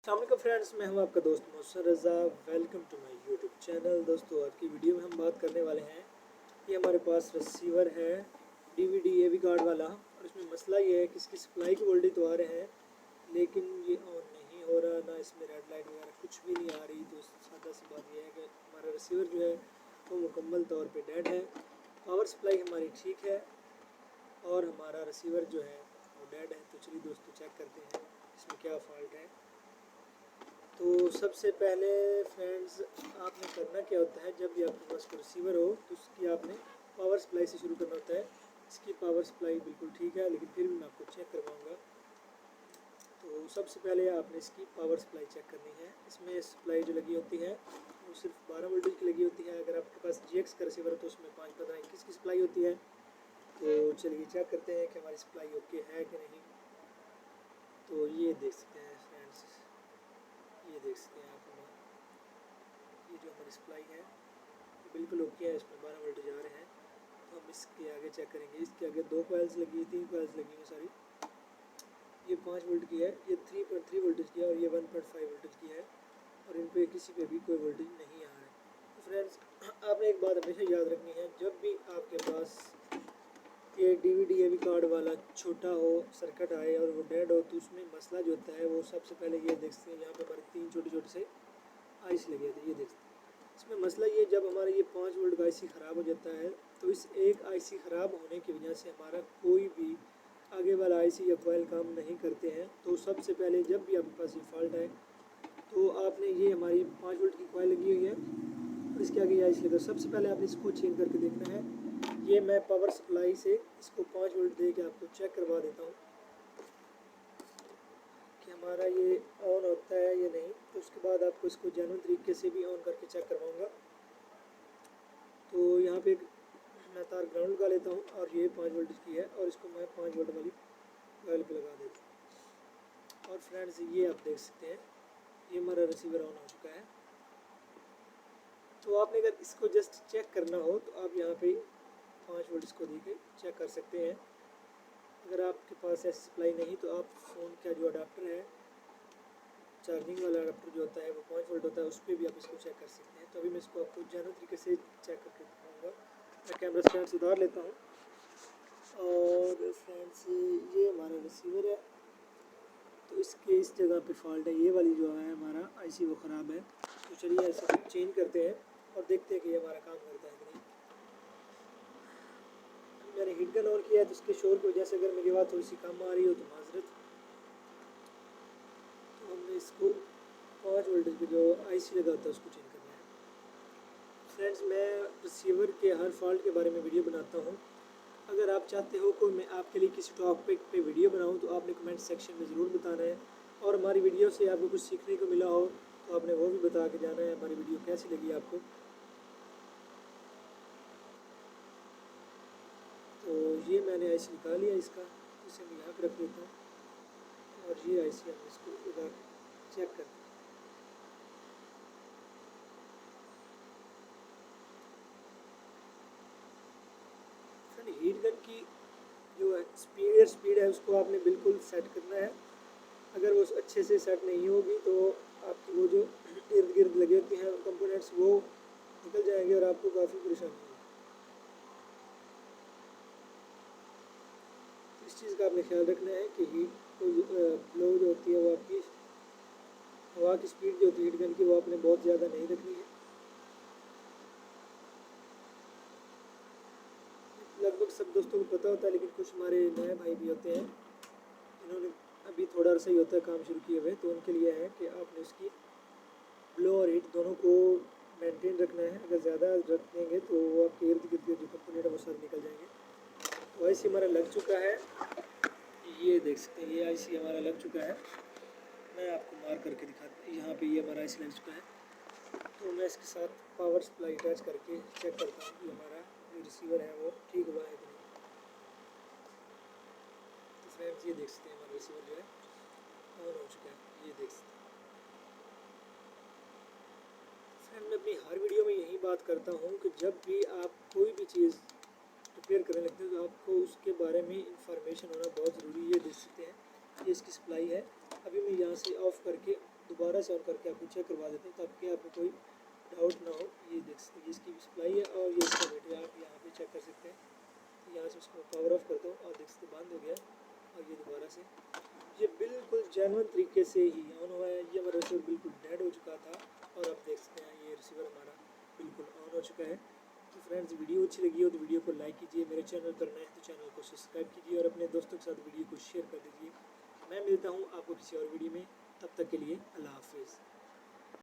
अस्सलाम फ्रेंड्स, मैं हूं आपका दोस्त Mohsin Raza. Welcome to my YouTube channel. दोस्तों, आज की वीडियो में हम बात करने वाले हैं कि हमारे पास रिसीवर है डीवीडी एवी कार्ड वाला, और इसमें मसला ये है कि इसकी सप्लाई की वोल्टेज तो आ रहे हैं लेकिन ये ऑन नहीं हो रहा, ना इसमें रेड लाइट वगैरह कुछ भी नहीं आ रही। तो सादा सी बात यह है कि हमारा रिसीवर जो है वो मुकम्मल तौर पे डेड है। पावर सप्लाई हमारी ठीक है और हमारा रिसीवर जो है वो डेड है। तो चलिए दोस्तों, चेक करते हैं इसमें क्या फ़ॉल्ट है। तो सबसे पहले फ्रेंड्स, आपने करना क्या होता है, जब भी आपके पास कोई रिसीवर हो तो उसकी आपने पावर सप्लाई से शुरू करना होता है। इसकी पावर सप्लाई बिल्कुल ठीक है, लेकिन फिर भी मैं आपको चेक करवाऊँगा। तो सबसे पहले आपने इसकी पावर सप्लाई चेक करनी है। इसमें सप्लाई जो लगी होती है वो सिर्फ 12 वोल्टेज की लगी होती है। अगर आपके पास GX का रिसीवर है तो उसमें 5, 15, 21 की सप्लाई होती है। तो चलिए चेक करते हैं कि हमारी सप्लाई ओके है कि नहीं। तो ये देख सकते हैं फ्रेंड्स, ये देख सकते हैं आप, ये जो हमारी सप्लाई है ये बिल्कुल ओके है, इसमें 12 वोल्टेज आ रहे हैं। तो हम इसके आगे चेक करेंगे। इसके आगे 2 कॉइल्स लगी, 3 कॉइल्स लगी हैं सारी। ये 5 वोल्ट की है, ये 3.3 वोल्टेज की है और ये 1.5 वोल्टेज की है, और इन पे किसी पे भी कोई वोल्टेज नहीं आ रहा है। तो फ्रेंड्स, आपने एक बात हमेशा याद रखनी है, जब भी आपके पास ये डीवीडी एवी कार्ड वाला छोटा हो सर्किट आए और वो डेड हो, तो उसमें मसला जो होता है वो सबसे पहले ये देख सकते हैं। यहाँ पे हमारे 3 छोटे छोटे से आईसी लगे थे, ये देख सकते हैं। इसमें मसला ये, जब हमारा ये 5 वोल्ट का आईसी ख़राब हो जाता है तो इस एक आईसी ख़राब होने की वजह से हमारा कोई भी आगे वाला आईसी या कॉइल काम नहीं करते हैं। तो सबसे पहले जब भी आपके पास ये फॉल्ट है तो आपने, ये हमारी 5 वोल्ट की कॉइल लगी हुई है और इसके आगे ये आईसी लगा, सबसे पहले आपने इसको चेंज करके देखना है। ये मैं पावर सप्लाई से इसको 5 वोल्ट दे के आपको चेक करवा देता हूँ कि हमारा ये ऑन होता है या नहीं। तो उसके बाद आपको इसको जेन्युइन तरीके से भी ऑन करके चेक करवाऊँगा। तो यहाँ पे मैं तार ग्राउंड लगा लेता हूँ और ये 5 वोल्ट की है और इसको मैं 5 वोल्ट वाली कॉइल पे लगा देता हूँ। और फ्रेंड्स, ये आप देख सकते हैं ये हमारा रिसीवर ऑन हो चुका है। तो आपने अगर इसको जस्ट चेक करना हो तो आप यहाँ पे 5 वोल्ट इसको दे के चेक कर सकते हैं। अगर आपके पास ऐसी सप्लाई नहीं तो आप फ़ोन का जो अडाप्टर है, चार्जिंग वाला अडाप्टर जो होता है वो 5 वोल्ट होता है, उस पर भी आप इसको चेक कर सकते हैं। तो अभी मैं इसको आपको जेन्युइन तरीके से चेक करके दिखाऊँगा। मैं कैमरा स्टैंड सुधार लेता हूँ। और फ्रेंड्स, ये हमारा रिसीवर है, तो इसके इस जगह पे फॉल्ट है, ये वाली जो है हमारा आईसी वो ख़राब है। तो चलिए ऐसे चेंज करते हैं और देखते हैं कि ये हमारा काम करता है कि नहीं। मैंने हीट गन ऑन किया है तो इसके शोर की वजह से अगर मेरी आवाज़ थोड़ी सी कम आ रही हो तो माजरत। तो हमने इसको 5 वोल्टेज पे जो आईसी लगा होता है उसको चेंज करना है। फ्रेंड्स, मैं रिसीवर के हर फॉल्ट के बारे में वीडियो बनाता हूँ। अगर आप चाहते हो कि मैं आपके लिए किसी टॉपिक पे वीडियो बनाऊँ तो आपने कमेंट सेक्शन में ज़रूर बताना है, और हमारी वीडियो से आपको कुछ सीखने को मिला हो तो आपने वो भी बता के जाना है हमारी वीडियो कैसी लगी आपको। तो ये मैंने आईसी निकाल लिया इसका, इसे मैं यहाँ पर रख देता हूँ और ये आईसी हम इसको इधर चेक करते हैं। फ्रेंड, हीट गन की जो स्पीड है उसको आपने बिल्कुल सेट करना है। अगर वो अच्छे से सेट नहीं होगी तो आपकी वो जो इर्द गिर्द लगे होते हैं कंपोनेंट्स वो निकल जाएंगे और आपको काफ़ी परेशानी होगी। इस चीज़ का आपने ख्याल रखना है कि हीट फ्लो जो होती है वो आपकी हवा की स्पीड जो होती है हीट गन की, वो आपने बहुत ज़्यादा नहीं रखनी है। लगभग सब दोस्तों को पता होता है, लेकिन कुछ हमारे नए भाई भी होते हैं जिन्होंने अभी थोड़ा सा ही होता है काम शुरू किए हुए, तो उनके लिए है कि आपने उसकी फ्लो और हीट दोनों को मेंटेन रखना है। अगर ज़्यादा रख देंगे तो वो आपके इर्द गिर्द के जो कंपोनेंट है वो सारे निकल जाएंगे। तो आईसी हमारा लग चुका है, ये देख सकते हैं, ये आईसी हमारा लग चुका है। मैं आपको मार करके दिखाता हूँ, यहाँ पे ये हमारा आईसी लग चुका है। तो मैं इसके साथ पावर सप्लाई अटैच करके चेक करता हूँ कि हमारा जो रिसीवर है वो ठीक हुआ है कि नहीं। तो फ्रेंड्स, ये देख सकते हैं हमारा रिसीवर जो है ऑन हो चुका है, ये देख सकते हैं। फ्रेंड, मैं अपनी हर वीडियो में यही बात करता हूँ कि जब भी आप कोई भी चीज़ रिपेयर करने लगते हैं तो आपको उसके बारे में इंफॉर्मेशन होना बहुत ज़रूरी है। ये देख सकते हैं, ये इसकी सप्लाई है। अभी मैं यहाँ से ऑफ़ करके दोबारा से ऑन करके आपको चेक करवा देता हूँ ताकि आपको कोई डाउट ना हो। ये देख सकते हैं इसकी सप्लाई है और ये इसका बैटरी आप यहाँ पे चेक कर सकते हैं। यहाँ से उसको पावर ऑफ करता हूँ और देख सकते बंद हो गया और ये दोबारा से ये बिल्कुल जेन्युइन तरीके से ही ऑन हुआ है। ये हमारा रिसीवर बिल्कुल डेड हो चुका था और आप देख सकते हैं ये रिसीवर हमारा बिल्कुल ऑन हो चुका है। तो फ्रेंड्स वीडियो अच्छी लगी हो तो वीडियो को लाइक कीजिए, मेरे चैनल पर नए हैं तो चैनल को सब्सक्राइब कीजिए और अपने दोस्तों के साथ वीडियो को शेयर कर दीजिए। मैं मिलता हूँ आपको किसी और वीडियो में, तब तक के लिए अल्लाह हाफिज़।